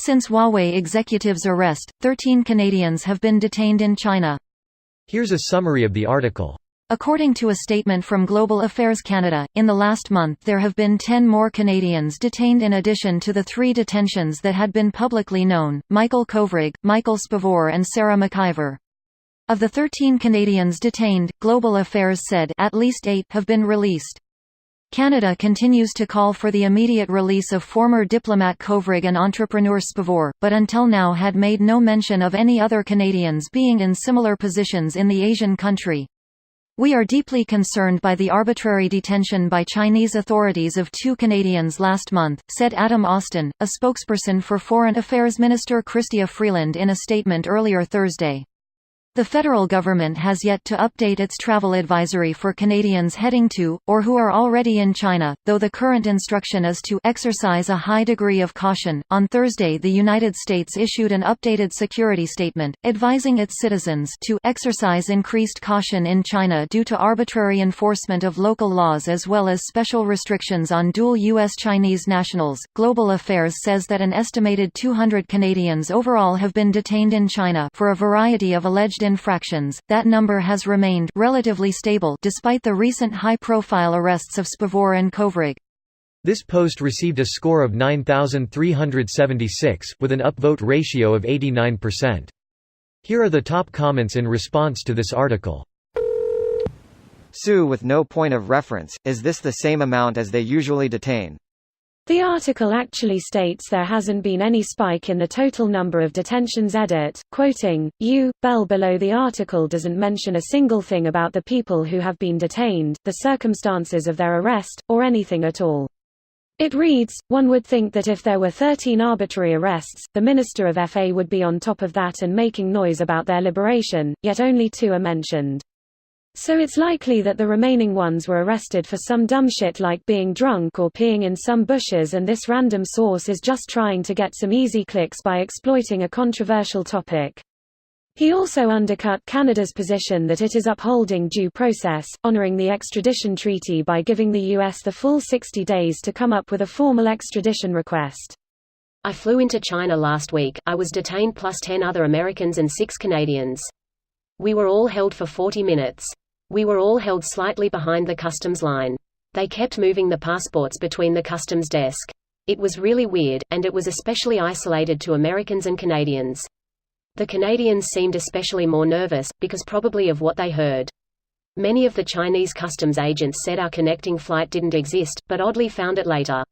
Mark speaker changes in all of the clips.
Speaker 1: Since Huawei executive's arrest, 13 Canadians have been detained in China.
Speaker 2: Here's a summary of the article.
Speaker 1: According to a statement from Global Affairs Canada, in the last month there have been 10 more Canadians detained in addition to the 3 detentions that had been publicly known: Michael Kovrig, Michael Spavor and Sarah McIver. Of the 13 Canadians detained, Global Affairs said at least 8 have been released. Canada continues to call for the immediate release of former diplomat Kovrig and entrepreneur Spavor, but until now had made no mention of any other Canadians being in similar positions in the Asian country. "We are deeply concerned by the arbitrary detention by Chinese authorities of 2 Canadians last month," said Adam Austin, a spokesperson for Foreign Affairs Minister Chrystia Freeland in a statement earlier Thursday. The federal government has yet to update its travel advisory for Canadians heading to, or who are already in China, though the current instruction is to exercise a high degree of caution. On Thursday, the United States issued an updated security statement, advising its citizens to exercise increased caution in China due to arbitrary enforcement of local laws as well as special restrictions on dual U.S.-Chinese nationals. Global Affairs says that an estimated 200 Canadians overall have been detained in China for a variety of alleged infractions. That number has remained relatively stable despite the recent high-profile arrests of Spavor and Kovrig.
Speaker 2: This post received a score of 9,376, with an upvote ratio of 89%. Here are the top comments in response to this article.
Speaker 3: Sue with no point of reference, is this the same amount as they usually detain?
Speaker 4: The article actually states there hasn't been any spike in the total number of detentions. Edit, quoting, Bell below the article doesn't mention a single thing about the people who have been detained, the circumstances of their arrest, or anything at all. It reads, one would think that if there were 13 arbitrary arrests, the Minister of FA would be on top of that and making noise about their liberation, yet only 2 are mentioned. So it's likely that the remaining ones were arrested for some dumb shit like being drunk or peeing in some bushes, and this random source is just trying to get some easy clicks by exploiting a controversial topic. He also undercut Canada's position that it is upholding due process, honoring the extradition treaty by giving the U.S. the full 60 days to come up with a formal extradition request.
Speaker 5: I flew into China last week. I was detained plus 10 other Americans and 6 Canadians. We were all held for 40 minutes. We were all held slightly behind the customs line. They kept moving the passports between the customs desk. It was really weird, and it was especially isolated to Americans and Canadians. The Canadians seemed especially more nervous, because probably of what they heard. Many of the Chinese customs agents said our connecting flight didn't exist, but oddly found it later.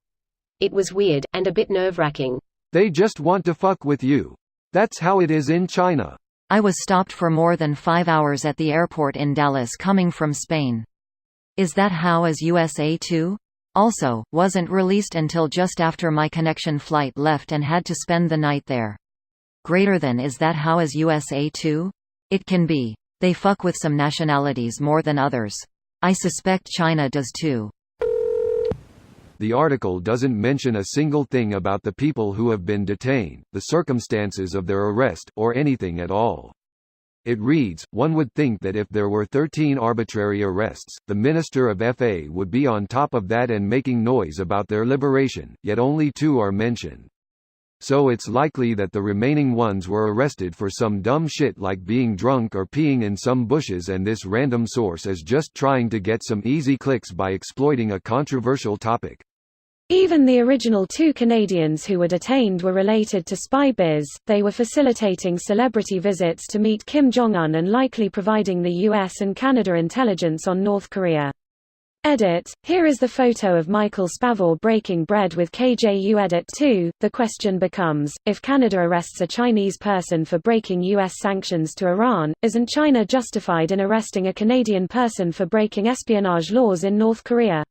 Speaker 5: It was weird, and a bit nerve-wracking.
Speaker 6: They just want to fuck with you. That's how it is in China.
Speaker 1: I was stopped for more than 5 hours at the airport in Dallas coming from Spain. Is that how is USA too? Also, wasn't released until just after my connection flight left and had to spend the night there. Greater than is that how is USA too? It can be. They fuck with some nationalities more than others. I suspect China does too.
Speaker 6: The article doesn't mention a single thing about the people who have been detained, the circumstances of their arrest, or anything at all. It reads, one would think that if there were 13 arbitrary arrests, the Minister of FA would be on top of that and making noise about their liberation, yet only 2 are mentioned. So it's likely that the remaining ones were arrested for some dumb shit like being drunk or peeing in some bushes, and this random source is just trying to get some easy clicks by exploiting a controversial topic.
Speaker 4: Even the original 2 Canadians who were detained were related to spy biz. They were facilitating celebrity visits to meet Kim Jong-un and likely providing the US and Canada intelligence on North Korea. Edit, here is the photo of Michael Spavor breaking bread with KJU. Edit 2, the question becomes, if Canada arrests a Chinese person for breaking US sanctions to Iran, isn't China justified in arresting a Canadian person for breaking espionage laws in North Korea?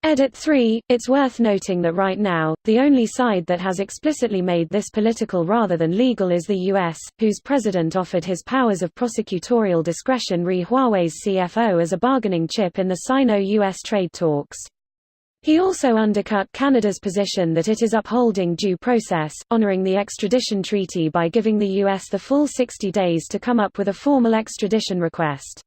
Speaker 4: Edit 3, it's worth noting that right now, the only side that has explicitly made this political rather than legal is the US, whose president offered his powers of prosecutorial discretion re Huawei's CFO as a bargaining chip in the Sino-US trade talks. He also undercut Canada's position that it is upholding due process, honoring the extradition treaty by giving the US the full 60 days to come up with a formal extradition request.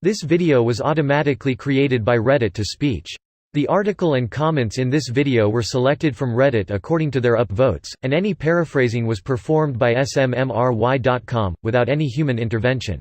Speaker 2: This video was automatically created by Reddit to Speech. The article and comments in this video were selected from Reddit according to their upvotes, and any paraphrasing was performed by smmry.com, without any human intervention.